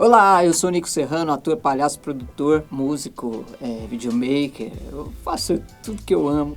Olá, eu sou o Nico Serrano, ator, palhaço, produtor, músico, videomaker. Eu faço tudo que eu amo.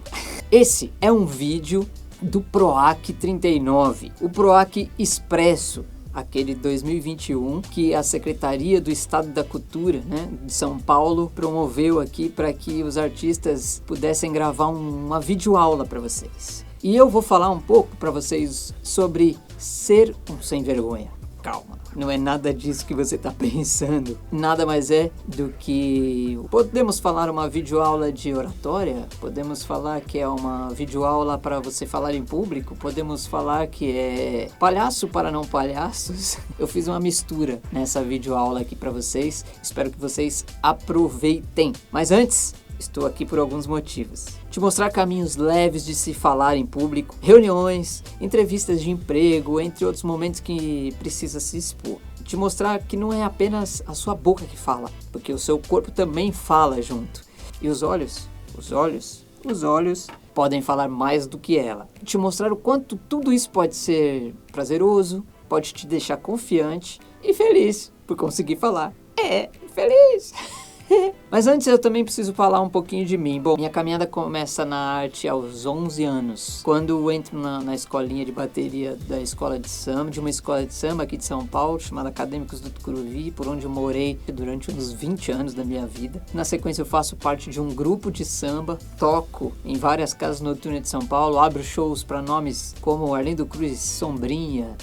Esse é um vídeo do PROAC 39, o PROAC Expresso, aquele 2021 que a Secretaria do Estado da Cultura, de São Paulo promoveu aqui para que os artistas pudessem gravar uma videoaula para vocês. E eu vou falar um pouco para vocês sobre ser um sem vergonha. Calma, não é nada disso que você está pensando. Nada mais é do que... Podemos falar uma videoaula de oratória? Podemos falar que é uma videoaula para você falar em público? Podemos falar que é palhaço para não palhaços? Eu fiz uma mistura nessa videoaula aqui para vocês. Espero que vocês aproveitem. Mas antes... estou aqui por alguns motivos. Te mostrar caminhos leves de se falar em público, reuniões, entrevistas de emprego, entre outros momentos que precisa se expor. Te mostrar que não é apenas a sua boca que fala, porque o seu corpo também fala junto. E os olhos podem falar mais do que ela. Te mostrar o quanto tudo isso pode ser prazeroso, pode te deixar confiante e feliz por conseguir falar. Feliz! Mas antes eu também preciso falar um pouquinho de mim. Bom, minha caminhada começa na arte aos 11 anos, quando eu entro na escolinha de bateria da escola de samba, de uma escola de samba aqui de São Paulo, chamada Acadêmicos do Tucuruvi, por onde eu morei durante uns 20 anos da minha vida. Na sequência eu faço parte de um grupo de samba, toco em várias casas noturnas de São Paulo, abro shows para nomes como Arlindo Cruz Sombrinha,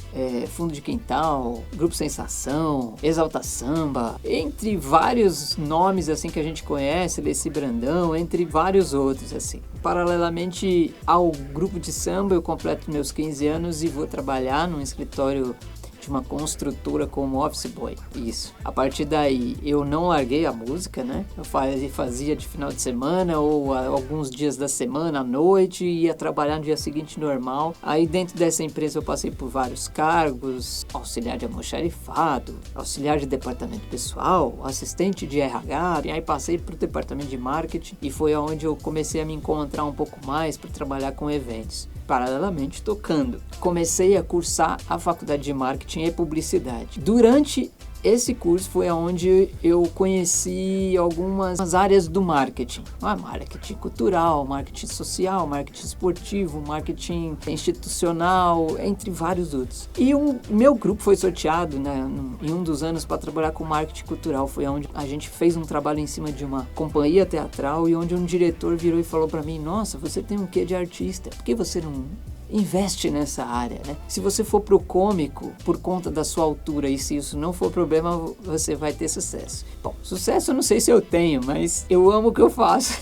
Fundo de Quintal, Grupo Sensação, Exalta Samba, entre vários nomes assim que a gente conhece, Leci Brandão, entre vários outros assim. Paralelamente ao grupo de samba, eu completo meus 15 anos e vou trabalhar num escritório de uma construtora como office boy. Isso. A partir daí, eu não larguei a música, Eu fazia de final de semana ou alguns dias da semana, à noite, e ia trabalhar no dia seguinte normal. Aí dentro dessa empresa eu passei por vários cargos, auxiliar de almoxarifado, auxiliar de departamento pessoal, assistente de RH, e aí passei para o departamento de marketing e foi onde eu comecei a me encontrar um pouco mais para trabalhar com eventos. Paralelamente tocando. Comecei a cursar a faculdade de marketing e publicidade. Durante esse curso foi onde eu conheci algumas áreas do marketing. Marketing cultural, marketing social, marketing esportivo, marketing institucional, entre vários outros. E o meu grupo foi sorteado em um dos anos para trabalhar com marketing cultural. Foi onde a gente fez um trabalho em cima de uma companhia teatral e onde um diretor virou e falou para mim: nossa, você tem um quê de artista, por que você não investe nessa área, Se você for pro cômico por conta da sua altura e se isso não for problema, você vai ter sucesso. Bom, sucesso eu não sei se eu tenho, mas eu amo o que eu faço.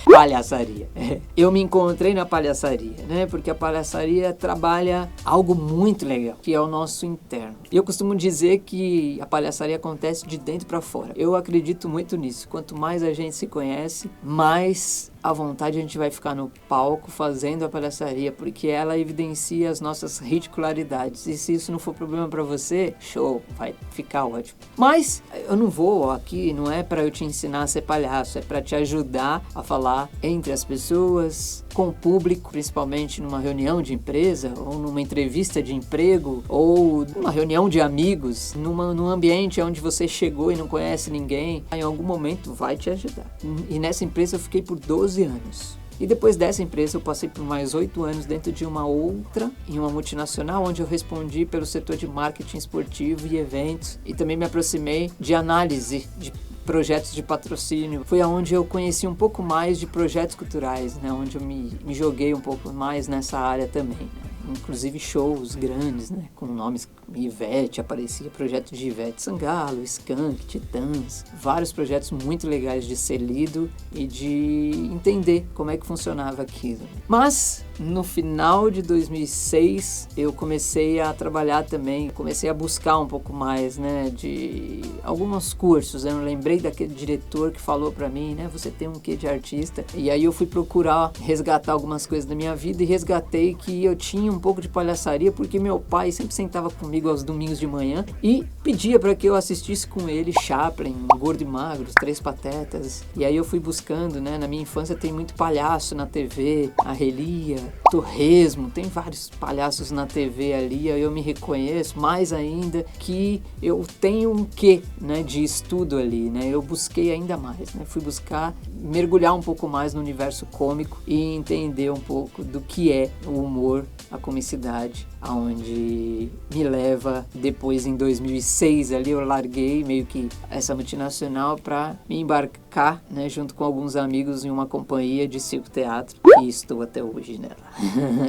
Palhaçaria. Eu me encontrei na palhaçaria, Porque a palhaçaria trabalha algo muito legal, que é o nosso interno. E eu costumo dizer que a palhaçaria acontece de dentro para fora. Eu acredito muito nisso. Quanto mais a gente se conhece, mais à vontade a gente vai ficar no palco fazendo a palhaçaria, porque ela evidencia as nossas ridicularidades. E se isso não for problema para você, show, vai ficar ótimo. Mas eu não vou aqui, não é para eu te ensinar a ser palhaço, é para te ajudar a falar entre as pessoas, com o público, principalmente numa reunião de empresa, ou numa entrevista de emprego, ou numa reunião de amigos, num ambiente onde você chegou e não conhece ninguém. Em algum momento vai te ajudar. E nessa empresa eu fiquei por 12 anos. E depois dessa empresa eu passei por mais 8 anos dentro de uma outra, em uma multinacional, onde eu respondi pelo setor de marketing esportivo e eventos. E também me aproximei de análise de projetos de patrocínio. Foi onde eu conheci um pouco mais de projetos culturais, onde eu me joguei um pouco mais nessa área também. Inclusive shows grandes, com nomes Ivete, aparecia projeto de Ivete Sangalo, Skank, Titãs, vários projetos muito legais de ser lido e de entender como é que funcionava aquilo. Mas no final de 2006 eu comecei a trabalhar também, comecei a buscar um pouco mais, de alguns cursos. Eu lembrei daquele diretor que falou pra mim, você tem um quê de artista? E aí eu fui procurar resgatar algumas coisas da minha vida e resgatei que eu tinha um pouco de palhaçaria, porque meu pai sempre sentava comigo aos domingos de manhã e pedia para que eu assistisse com ele Chaplin, Gordo e Magro, Os Três Patetas. E aí eu fui buscando, na minha infância tem muito palhaço na TV, a Relia, Torresmo, tem vários palhaços na TV ali, aí eu me reconheço, mais ainda que eu tenho um quê, né, de estudo ali, né, eu busquei ainda mais, né, fui buscar mergulhar um pouco mais no universo cômico e entender um pouco do que é o humor, a comicidade, aonde me leva depois em 2006 ali eu larguei meio que essa multinacional para me embarcar, né, junto com alguns amigos em uma companhia de circo-teatro e estou até hoje nela.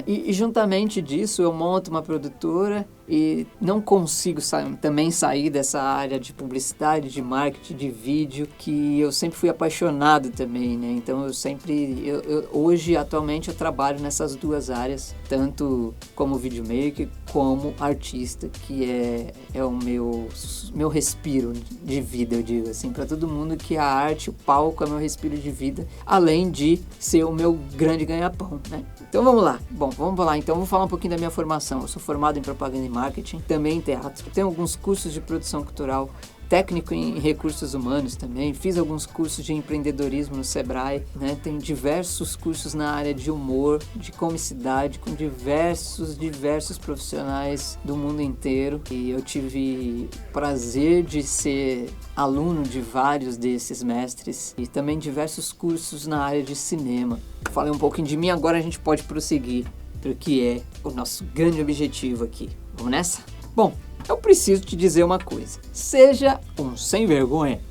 e juntamente disso eu monto uma produtora e não consigo também sair dessa área de publicidade, de marketing, de vídeo, que eu sempre fui apaixonado também, né? Então hoje, atualmente, eu trabalho nessas duas áreas, tanto como videomaker, como artista, que é o meu respiro de vida, eu digo assim, para todo mundo que a arte, o palco é meu respiro de vida, além de ser o meu grande ganha-pão, né? Então vamos lá. Bom, vamos lá. Então vou falar um pouquinho da minha formação. Eu sou formado em propaganda e marketing, também em teatro. Tenho alguns cursos de produção cultural, técnico em recursos humanos também. Fiz alguns cursos de empreendedorismo no Sebrae, né? Tenho diversos cursos na área de humor, de comicidade, com diversos profissionais do mundo inteiro. E eu tive o prazer de ser aluno de vários desses mestres e também diversos cursos na área de cinema. Falei um pouquinho de mim, agora a gente pode prosseguir para o que é o nosso grande objetivo aqui. Vamos nessa? Bom, eu preciso te dizer uma coisa. Seja um sem vergonha.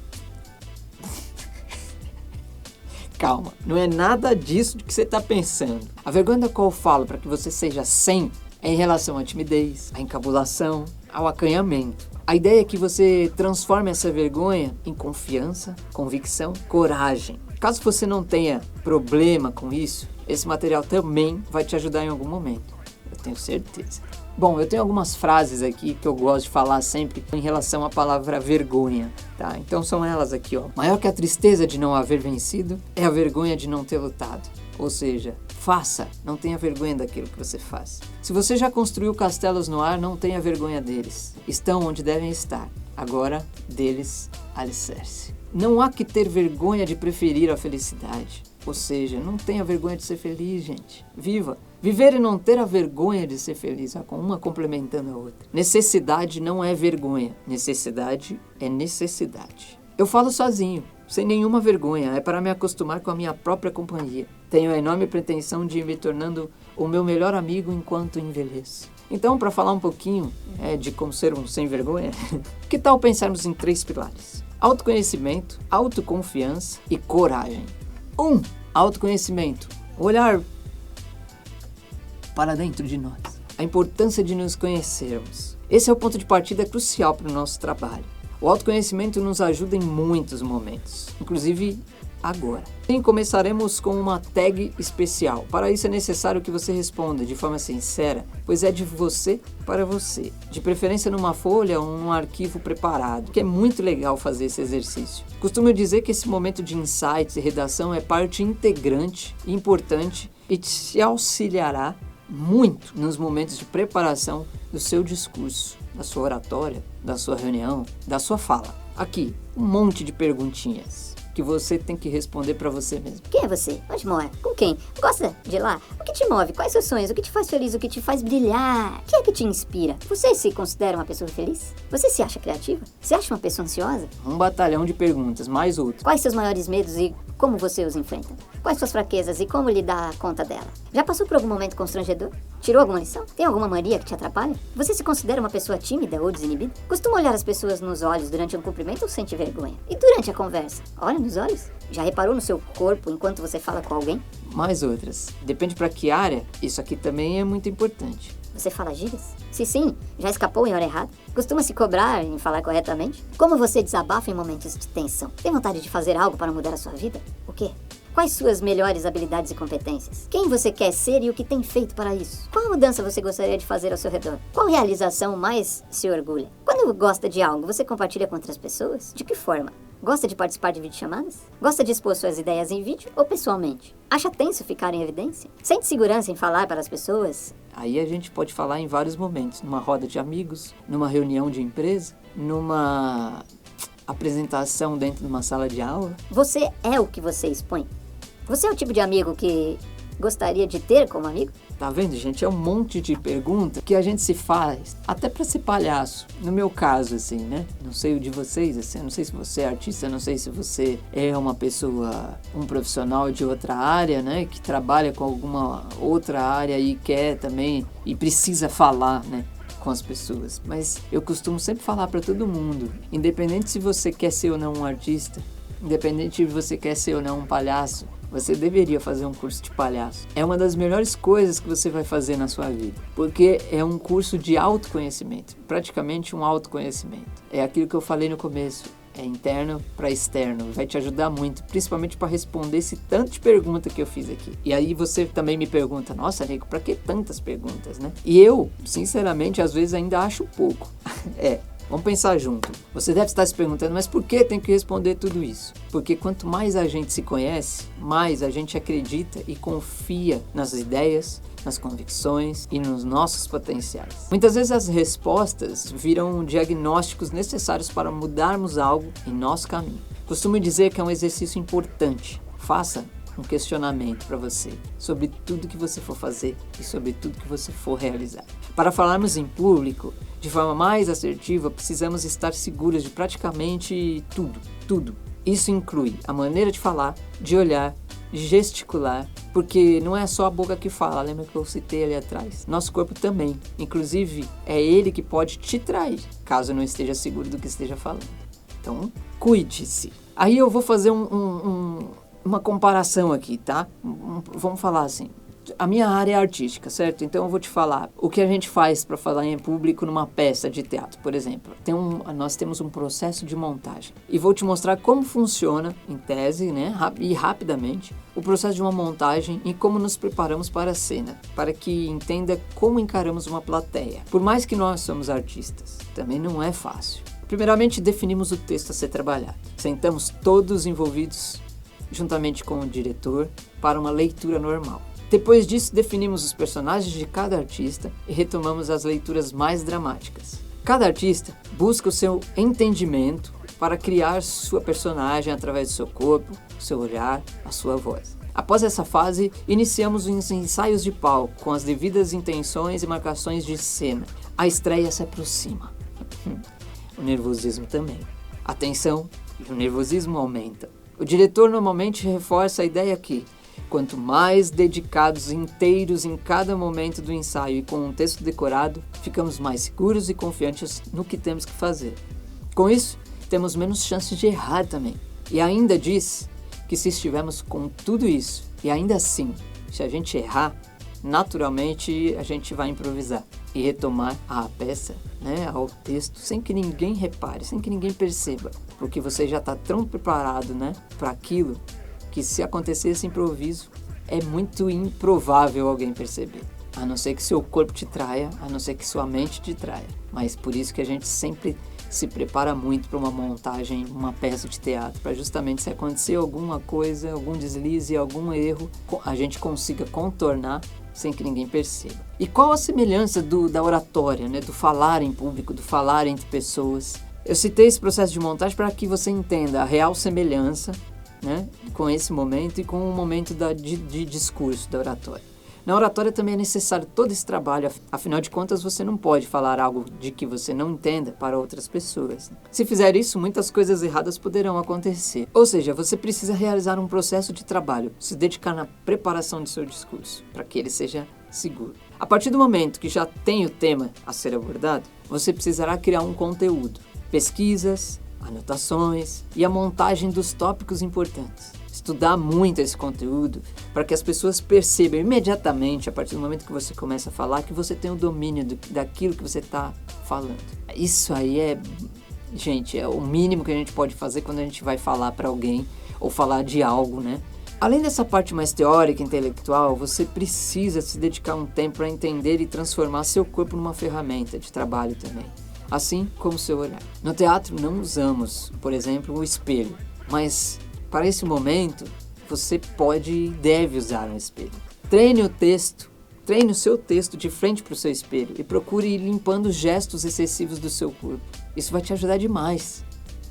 Calma, não é nada disso de que você está pensando. A vergonha da qual eu falo para que você seja sem é em relação à timidez, à encabulação, ao acanhamento. A ideia é que você transforme essa vergonha em confiança, convicção, coragem. Caso você não tenha problema com isso, esse material também vai te ajudar em algum momento. Eu tenho certeza. Bom, eu tenho algumas frases aqui que eu gosto de falar sempre em relação à palavra vergonha, tá? Então são elas aqui, ó. Maior que a tristeza de não haver vencido é a vergonha de não ter lutado. Ou seja, faça, não tenha vergonha daquilo que você faz. Se você já construiu castelos no ar, não tenha vergonha deles. Estão onde devem estar. Agora, deles, alicerce. Não há que ter vergonha de preferir a felicidade. Ou seja, não tenha vergonha de ser feliz, gente. Viva! Viver e não ter a vergonha de ser feliz, uma complementando a outra. Necessidade não é vergonha. Necessidade é necessidade. Eu falo sozinho, sem nenhuma vergonha. É para me acostumar com a minha própria companhia. Tenho a enorme pretensão de ir me tornando o meu melhor amigo enquanto envelheço. Então, para falar um pouquinho de como ser um sem vergonha, que tal pensarmos em 3 pilares? Autoconhecimento, autoconfiança e coragem. 1. Autoconhecimento. Olhar para dentro de nós. A importância de nos conhecermos. Esse é o ponto de partida crucial para o nosso trabalho. O autoconhecimento nos ajuda em muitos momentos, inclusive agora. E começaremos com uma tag especial. Para isso é necessário que você responda de forma sincera, pois é de você para você. De preferência numa folha ou num arquivo preparado, que é muito legal fazer esse exercício. Costumo dizer que esse momento de insights e redação é parte integrante e importante e te auxiliará muito nos momentos de preparação do seu discurso, da sua oratória, da sua reunião, da sua fala. Aqui, um monte de perguntinhas que você tem que responder para você mesmo. Quem é você? Onde mora? Com quem? Gosta de lá? O que te move? Quais seus sonhos? O que te faz feliz? O que te faz brilhar? O que é que te inspira? Você se considera uma pessoa feliz? Você se acha criativa? Se acha uma pessoa ansiosa? Um batalhão de perguntas, mais outro. Quais seus maiores medos e como você os enfrenta? Quais suas fraquezas e como lhe dá conta dela? Já passou por algum momento constrangedor? Tirou alguma lição? Tem alguma mania que te atrapalha? Você se considera uma pessoa tímida ou desinibida? Costuma olhar as pessoas nos olhos durante um cumprimento ou sente vergonha? E durante a conversa? Olha nos olhos? Já reparou no seu corpo enquanto você fala com alguém? Mais outras. Depende para que área, isso aqui também é muito importante. Você fala gírias? Se sim, já escapou em hora errada? Costuma se cobrar em falar corretamente? Como você desabafa em momentos de tensão? Tem vontade de fazer algo para mudar a sua vida? O quê? Quais suas melhores habilidades e competências? Quem você quer ser e o que tem feito para isso? Qual mudança você gostaria de fazer ao seu redor? Qual realização mais se orgulha? Quando gosta de algo, você compartilha com outras pessoas? De que forma? Gosta de participar de videochamadas? Gosta de expor suas ideias em vídeo ou pessoalmente? Acha tenso ficar em evidência? Sente segurança em falar para as pessoas? Aí a gente pode falar em vários momentos. Numa roda de amigos, numa reunião de empresa, numa apresentação dentro de uma sala de aula. Você é o que você expõe? Você é o tipo de amigo que gostaria de ter como amigo? Tá vendo, gente? É um monte de pergunta que a gente se faz até pra ser palhaço. No meu caso, assim, né? Não sei o de vocês, assim, não sei se você é artista, não sei se você é uma pessoa, um profissional de outra área, né? Que trabalha com alguma outra área e quer também, e precisa falar, né? Com as pessoas. Mas eu costumo sempre falar pra todo mundo, independente se você quer ser ou não um artista, independente se você quer ser ou não um palhaço, você deveria fazer um curso de palhaço. É uma das melhores coisas que você vai fazer na sua vida, porque é um curso de autoconhecimento, praticamente um autoconhecimento. É aquilo que eu falei no começo, é interno para externo, vai te ajudar muito, principalmente para responder esse tanto de pergunta que eu fiz aqui. E aí você também me pergunta, nossa, Rico, para que tantas perguntas, né? E eu, sinceramente, às vezes ainda acho pouco. Vamos pensar junto. Você deve estar se perguntando, mas por que tem que responder tudo isso? Porque quanto mais a gente se conhece, mais a gente acredita e confia nas ideias, nas convicções e nos nossos potenciais. Muitas vezes as respostas viram diagnósticos necessários para mudarmos algo em nosso caminho. Costumo dizer que é um exercício importante. Faça um questionamento para você sobre tudo que você for fazer e sobre tudo que você for realizar. Para falarmos em público de forma mais assertiva, precisamos estar seguros de praticamente tudo. Isso inclui a maneira de falar, de olhar, de gesticular, porque não é só a boca que fala, lembra que eu citei ali atrás? Nosso corpo também, inclusive é ele que pode te trair, caso não esteja seguro do que esteja falando. Então, cuide-se. Aí eu vou fazer uma comparação aqui, tá? Vamos falar assim. A minha área é artística, certo? Então eu vou te falar o que a gente faz para falar em público numa peça de teatro, por exemplo. Nós temos um processo de montagem e vou te mostrar como funciona, em tese, né, e rapidamente, o processo de uma montagem e como nos preparamos para a cena, para que entenda como encaramos uma plateia. Por mais que nós somos artistas, também não é fácil. Primeiramente, definimos o texto a ser trabalhado. Sentamos todos envolvidos, juntamente com o diretor, para uma leitura normal. Depois disso, definimos os personagens de cada artista e retomamos as leituras mais dramáticas. Cada artista busca o seu entendimento para criar sua personagem através do seu corpo, seu olhar, a sua voz. Após essa fase, iniciamos os ensaios de palco com as devidas intenções e marcações de cena. A estreia se aproxima. O nervosismo também. A tensão e o nervosismo aumentam. O diretor normalmente reforça a ideia que quanto mais dedicados inteiros em cada momento do ensaio e com um texto decorado, ficamos mais seguros e confiantes no que temos que fazer. Com isso, temos menos chances de errar também. E ainda diz que se estivermos com tudo isso, e ainda assim, se a gente errar, naturalmente a gente vai improvisar e retomar a peça, né, ao texto, sem que ninguém repare, sem que ninguém perceba, porque você já está tão preparado, né, para aquilo, que se acontecer esse improviso, é muito improvável alguém perceber. A não ser que seu corpo te traia, a não ser que sua mente te traia. Mas por isso que a gente sempre se prepara muito para uma montagem, uma peça de teatro, para justamente se acontecer alguma coisa, algum deslize, algum erro, a gente consiga contornar sem que ninguém perceba. E qual a semelhança da oratória, né? Do falar em público, do falar entre pessoas? Eu citei esse processo de montagem para que você entenda a real semelhança, né, com esse momento e com o momento de discurso da oratória. Na oratória também é necessário todo esse trabalho, afinal de contas você não pode falar algo de que você não entenda para outras pessoas. Se fizer isso, muitas coisas erradas poderão acontecer. Ou seja, você precisa realizar um processo de trabalho, se dedicar na preparação de seu discurso, para que ele seja seguro. A partir do momento que já tem o tema a ser abordado, você precisará criar um conteúdo, pesquisas, anotações e a montagem dos tópicos importantes. Estudar muito esse conteúdo para que as pessoas percebam imediatamente, a partir do momento que você começa a falar, que você tem o domínio daquilo que você está falando. Isso aí gente, é o mínimo que a gente pode fazer quando a gente vai falar para alguém ou falar de algo, né? Além dessa parte mais teórica e intelectual, você precisa se dedicar um tempo para entender e transformar seu corpo numa ferramenta de trabalho também, assim como seu olhar. No teatro não usamos, por exemplo, o espelho, mas para esse momento você pode e deve usar um espelho. Treine o seu texto de frente para o seu espelho e procure ir limpando os gestos excessivos do seu corpo. Isso vai te ajudar demais.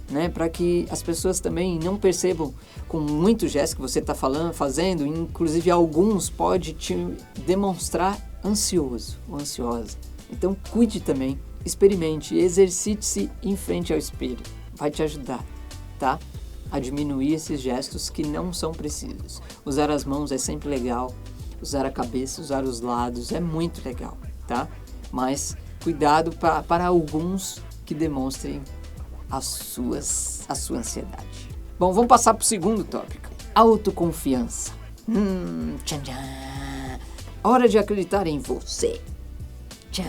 né? Para que as pessoas também não percebam com muito gesto que você está fazendo, inclusive alguns pode te demonstrar ansioso ou ansiosa. Então cuide também, experimente, exercite-se em frente ao espelho. Vai te ajudar, tá? A diminuir esses gestos que não são precisos. Usar as mãos é sempre legal, usar a cabeça, usar os lados é muito legal, tá? Mas cuidado para alguns que demonstrem a sua ansiedade. Bom, vamos passar para o segundo tópico. Autoconfiança. Tchan, tchan. Hora de acreditar em você. Tchan.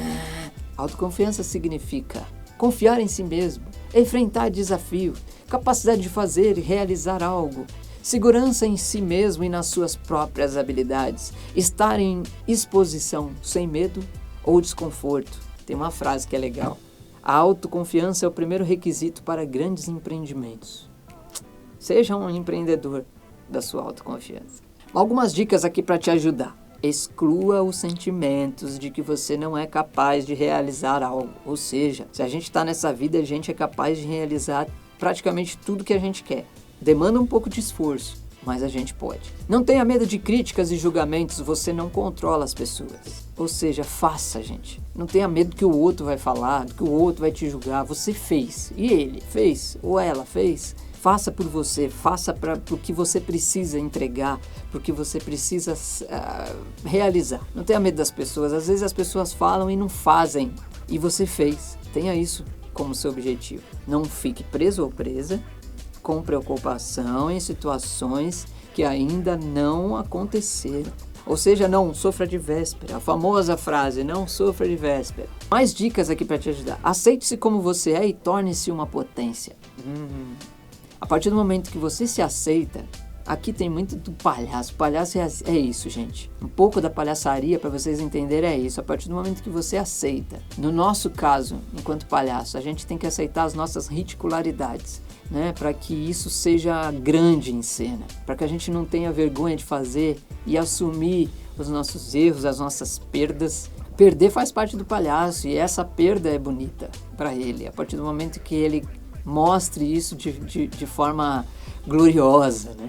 Autoconfiança significa confiar em si mesmo, enfrentar desafios, capacidade de fazer e realizar algo, segurança em si mesmo e nas suas próprias habilidades, estar em exposição sem medo ou desconforto. Tem uma frase que é legal. A autoconfiança é o primeiro requisito para grandes empreendimentos. Seja um empreendedor da sua autoconfiança. Algumas dicas aqui para te ajudar. Exclua os sentimentos de que você não é capaz de realizar algo. Ou seja, se a gente está nessa vida, a gente é capaz de realizar praticamente tudo que a gente quer. Demanda um pouco de esforço, mas a gente pode. Não tenha medo de críticas e julgamentos, você não controla as pessoas. Ou seja, faça, gente. Não tenha medo do que o outro vai falar, do que o outro vai te julgar. Você fez, e ele fez, ou ela fez. Faça por você, faça para o que você precisa entregar, para o que você precisa realizar. Não tenha medo das pessoas. Às vezes as pessoas falam e não fazem, e você fez. Tenha isso como seu objetivo. Não fique preso ou presa com preocupação em situações que ainda não aconteceram. Ou seja, não sofra de véspera. A famosa frase, não sofra de véspera. Mais dicas aqui para te ajudar. Aceite-se como você é e torne-se uma potência. A partir do momento que você se aceita, aqui tem muito do palhaço. Palhaço é isso, gente. Um pouco da palhaçaria, para vocês entenderem, é isso. A partir do momento que você aceita. No nosso caso, enquanto palhaço, a gente tem que aceitar as nossas ridicularidades, né? Para que isso seja grande em cena. Para que a gente não tenha vergonha de fazer e assumir os nossos erros, as nossas perdas. Perder faz parte do palhaço e essa perda é bonita para ele. A partir do momento que ele mostre isso de forma gloriosa, né?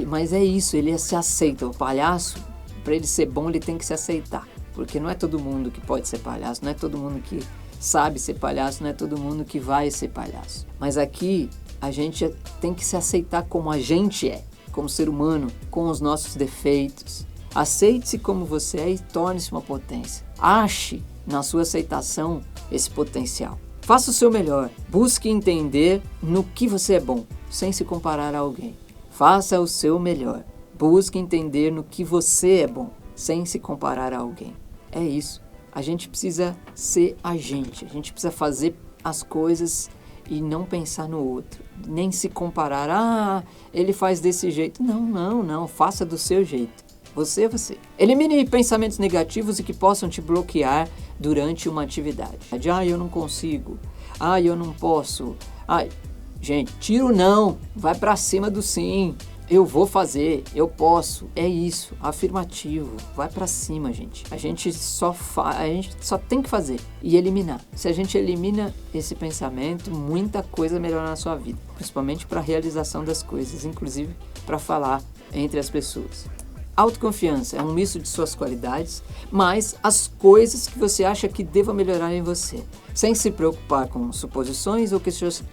Mas é isso, ele se aceita. O palhaço, para ele ser bom, ele tem que se aceitar. Porque não é todo mundo que pode ser palhaço, não é todo mundo que sabe ser palhaço, não é todo mundo que vai ser palhaço. Mas aqui, a gente tem que se aceitar como a gente é, como ser humano, com os nossos defeitos. Aceite-se como você é e torne-se uma potência. Ache na sua aceitação esse potencial. Faça o seu melhor. Busque entender no que você é bom, sem se comparar a alguém. Faça o seu melhor. Busque entender no que você é bom, sem se comparar a alguém. É isso. A gente precisa ser a gente precisa fazer as coisas e não pensar no outro. Nem se comparar, ele faz desse jeito. Não, faça do seu jeito. Você é você. Elimine pensamentos negativos e que possam te bloquear durante uma atividade. Eu não consigo. Eu não posso. Gente, tira o não. Vai pra cima do sim. Eu vou fazer. Eu posso. É isso. Afirmativo. Vai pra cima, gente. A gente só tem que fazer e eliminar. Se a gente elimina esse pensamento, muita coisa melhora na sua vida. Principalmente para a realização das coisas. Inclusive para falar entre as pessoas. Autoconfiança é um misto de suas qualidades, mas as coisas que você acha que deva melhorar em você, sem se preocupar com suposições ou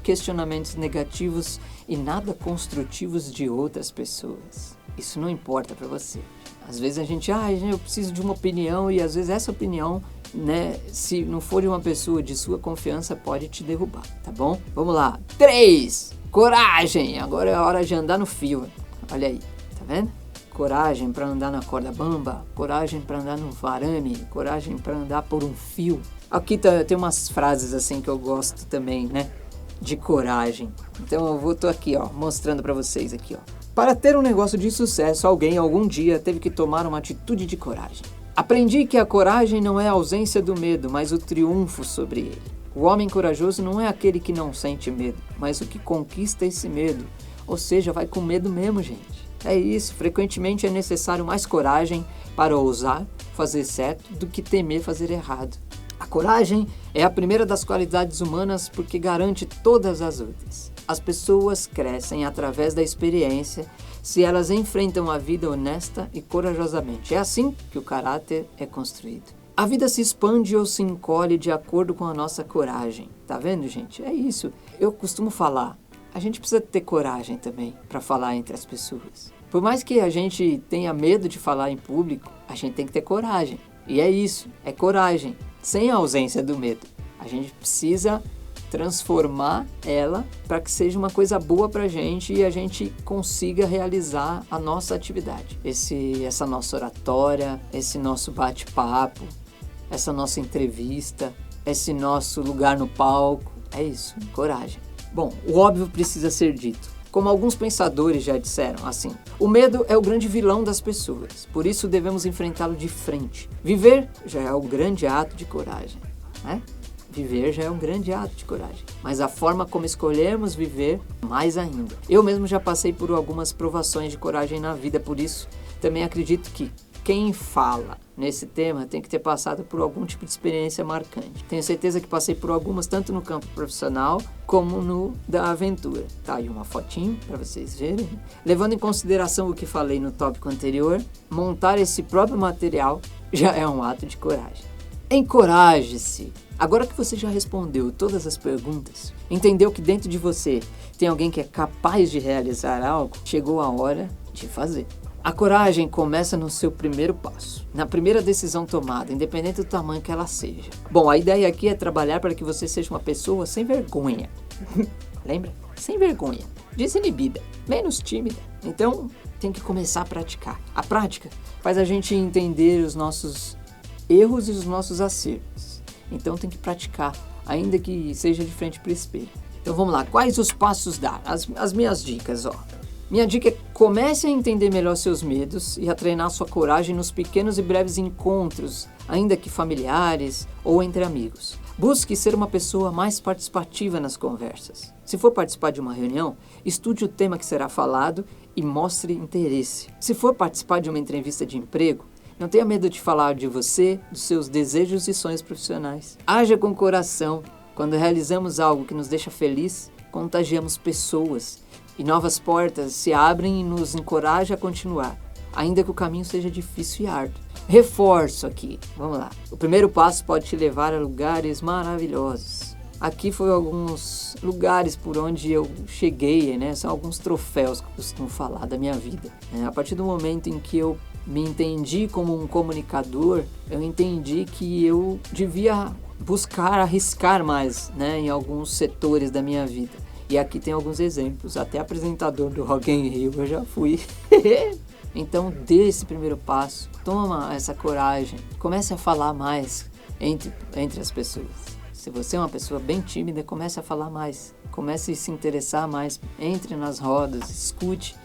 questionamentos negativos e nada construtivos de outras pessoas. Isso não importa para você. Às vezes a gente, eu preciso de uma opinião e às vezes essa opinião, né, se não for de uma pessoa de sua confiança, pode te derrubar, tá bom? Vamos lá. 3. Coragem. Agora é a hora de andar no fio. Olha aí, tá vendo? Coragem para andar na corda bamba, coragem para andar no arame, coragem para andar por um fio. Aqui tem umas frases assim que eu gosto também, né? De coragem. Então eu tô aqui, mostrando para vocês aqui, Para ter um negócio de sucesso, alguém algum dia teve que tomar uma atitude de coragem. Aprendi que a coragem não é a ausência do medo, mas o triunfo sobre ele. O homem corajoso não é aquele que não sente medo, mas o que conquista esse medo. Ou seja, vai com medo mesmo, gente. É isso, frequentemente é necessário mais coragem para ousar fazer certo do que temer fazer errado. A coragem é a primeira das qualidades humanas porque garante todas as outras. As pessoas crescem através da experiência se elas enfrentam a vida honesta e corajosamente. É assim que o caráter é construído. A vida se expande ou se encolhe de acordo com a nossa coragem. Tá vendo, gente? É isso. Eu costumo falar, a gente precisa ter coragem também para falar entre as pessoas. Por mais que a gente tenha medo de falar em público, a gente tem que ter coragem. E é isso, é coragem, sem a ausência do medo. A gente precisa transformar ela para que seja uma coisa boa para a gente e a gente consiga realizar a nossa atividade. Essa nossa oratória, esse nosso bate-papo, essa nossa entrevista, esse nosso lugar no palco. É isso, coragem. Bom, o óbvio precisa ser dito. Como alguns pensadores já disseram, assim, o medo é o grande vilão das pessoas, por isso devemos enfrentá-lo de frente. Viver já é um grande ato de coragem, né? Viver já é um grande ato de coragem, mas a forma como escolhermos viver, mais ainda. Eu mesmo já passei por algumas provações de coragem na vida, por isso também acredito que quem fala nesse tema tem que ter passado por algum tipo de experiência marcante. Tenho certeza que passei por algumas, tanto no campo profissional como no da aventura. Tá aí uma fotinho para vocês verem. Levando em consideração o que falei no tópico anterior, montar esse próprio material já é um ato de coragem. Encoraje-se! Agora que você já respondeu todas as perguntas, entendeu que dentro de você tem alguém que é capaz de realizar algo, chegou a hora de fazer. A coragem começa no seu primeiro passo, na primeira decisão tomada, independente do tamanho que ela seja. Bom, a ideia aqui é trabalhar para que você seja uma pessoa sem vergonha. Lembra? Sem vergonha, desinibida, menos tímida. Então, tem que começar a praticar. A prática faz a gente entender os nossos erros e os nossos acertos. Então, tem que praticar, ainda que seja de frente para o espelho. Então, vamos lá. Quais os passos dar? As minhas dicas, ó. Minha dica é comece a entender melhor seus medos e a treinar sua coragem nos pequenos e breves encontros, ainda que familiares ou entre amigos. Busque ser uma pessoa mais participativa nas conversas. Se for participar de uma reunião, estude o tema que será falado e mostre interesse. Se for participar de uma entrevista de emprego, não tenha medo de falar de você, dos seus desejos e sonhos profissionais. Haja com coração. Quando realizamos algo que nos deixa feliz, contagiamos pessoas. E novas portas se abrem e nos encoraja a continuar, ainda que o caminho seja difícil e árduo. Reforço aqui, vamos lá. O primeiro passo pode te levar a lugares maravilhosos. Aqui foram alguns lugares por onde eu cheguei, né? São alguns troféus que eu costumo falar da minha vida. A partir do momento em que eu me entendi como um comunicador, eu entendi que eu devia buscar arriscar mais, né? Em alguns setores da minha vida. E aqui tem alguns exemplos, até apresentador do Rock in Rio eu já fui. Então dê esse primeiro passo, toma essa coragem, comece a falar mais entre as pessoas. Se você é uma pessoa bem tímida, comece a falar mais, comece a se interessar mais, entre nas rodas, escute,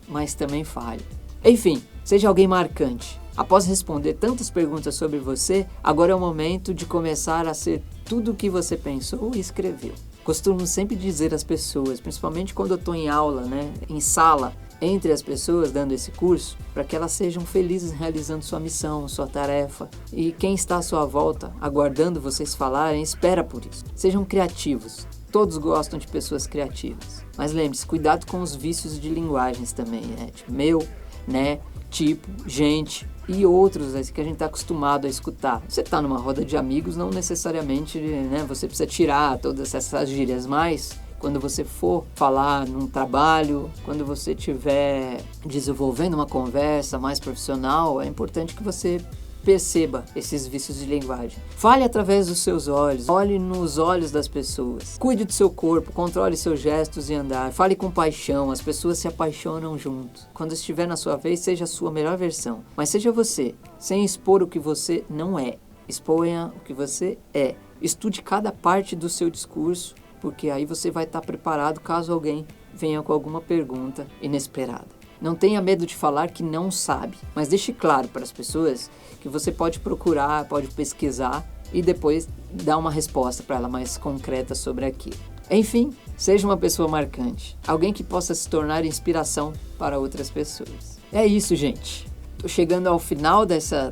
mas também fale. Enfim, seja alguém marcante. Após responder tantas perguntas sobre você, agora é o momento de começar a ser tudo o que você pensou e escreveu. Costumo sempre dizer às pessoas, principalmente quando eu estou em aula, né, em sala, entre as pessoas dando esse curso, para que elas sejam felizes realizando sua missão, sua tarefa. E quem está à sua volta, aguardando vocês falarem, espera por isso. Sejam criativos. Todos gostam de pessoas criativas. Mas lembre-se, cuidado com os vícios de linguagens também, né? Tipo, meu, né, tipo, gente e outros que a gente está acostumado a escutar. Você está numa roda de amigos, não necessariamente, né, você precisa tirar todas essas gírias, mas quando você for falar num trabalho, quando você estiver desenvolvendo uma conversa mais profissional, é importante que você perceba esses vícios de linguagem. Fale através dos seus olhos, olhe nos olhos das pessoas. Cuide do seu corpo, controle seus gestos e andar. Fale com paixão, as pessoas se apaixonam junto. Quando estiver na sua vez, seja a sua melhor versão. Mas seja você, sem expor o que você não é. Exponha o que você é. Estude cada parte do seu discurso, porque aí você vai estar preparado caso alguém venha com alguma pergunta inesperada. Não tenha medo de falar que não sabe, mas deixe claro para as pessoas que você pode procurar, pode pesquisar e depois dar uma resposta para ela mais concreta sobre aquilo. Enfim, seja uma pessoa marcante, alguém que possa se tornar inspiração para outras pessoas. É isso, gente. Tô chegando ao final dessa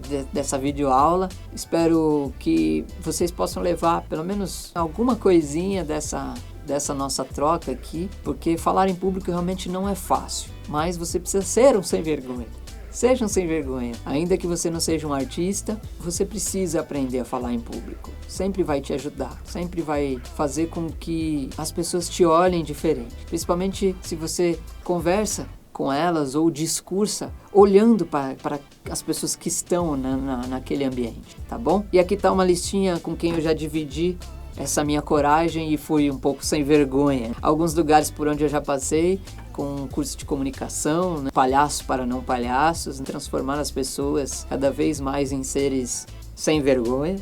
videoaula. Espero que vocês possam levar pelo menos alguma coisinha dessa nossa troca aqui, porque falar em público realmente não é fácil, mas você precisa ser um sem vergonha. Seja um sem vergonha. Ainda que você não seja um artista, você precisa aprender a falar em público. Sempre vai te ajudar, sempre vai fazer com que as pessoas te olhem diferente. Principalmente se você conversa com elas ou discursa olhando para as pessoas que estão naquele ambiente, tá bom? E aqui tá uma listinha com quem eu já dividi essa minha coragem e fui um pouco sem vergonha. Alguns lugares por onde eu já passei, com um curso de comunicação, né? Palhaço para não palhaços, transformar as pessoas cada vez mais em seres sem vergonha,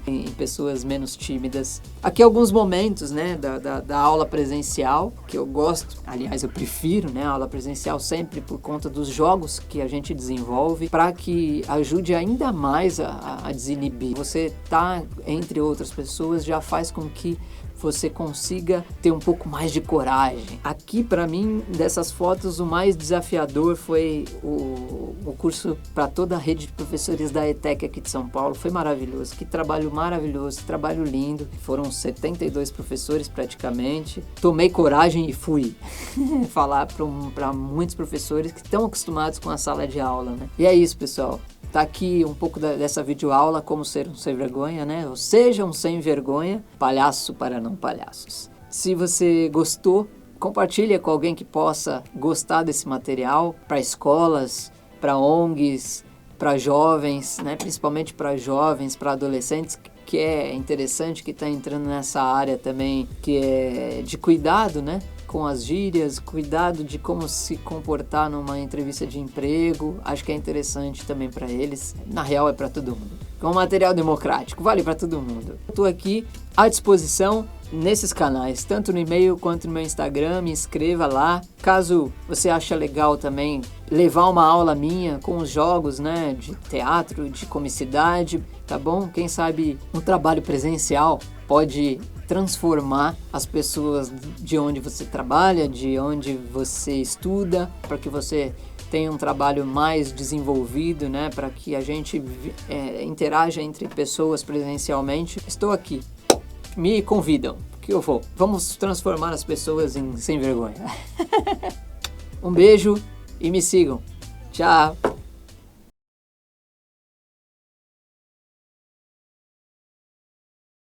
em pessoas menos tímidas. Aqui alguns momentos, né, da aula presencial, que eu gosto, aliás eu prefiro, né, a aula presencial sempre por conta dos jogos que a gente desenvolve, para que ajude ainda mais a desinibir. Você tá entre outras pessoas já faz com que você consiga ter um pouco mais de coragem. Aqui, para mim, dessas fotos, o mais desafiador foi o curso para toda a rede de professores da ETEC aqui de São Paulo. Foi maravilhoso, que trabalho maravilhoso, que trabalho lindo. Foram 72 professores praticamente. Tomei coragem e fui falar para muitos professores que estão acostumados com a sala de aula, né? E é isso, pessoal. Tá aqui um pouco dessa videoaula, como ser um sem vergonha, né? Ou seja, um sem vergonha, palhaço para não palhaços. Se você gostou, compartilha com alguém que possa gostar desse material, para escolas, para ONGs, para jovens, né? Principalmente para jovens, para adolescentes, que é interessante, que está entrando nessa área também, que é de cuidado, né? Com as gírias, cuidado de como se comportar numa entrevista de emprego. Acho que é interessante também para eles. Na real, é para todo mundo. É um material democrático, vale para todo mundo. Estou aqui à disposição nesses canais, tanto no e-mail quanto no meu Instagram. Me inscreva lá. Caso você ache legal também levar uma aula minha com os jogos, né, de teatro, de comicidade, tá bom? Quem sabe um trabalho presencial pode transformar as pessoas de onde você trabalha, de onde você estuda, para que você tenha um trabalho mais desenvolvido, né? Para que a gente interaja entre pessoas presencialmente. Estou aqui. Me convidam, que eu vou. Vamos transformar as pessoas em sem vergonha. Um beijo e me sigam. Tchau!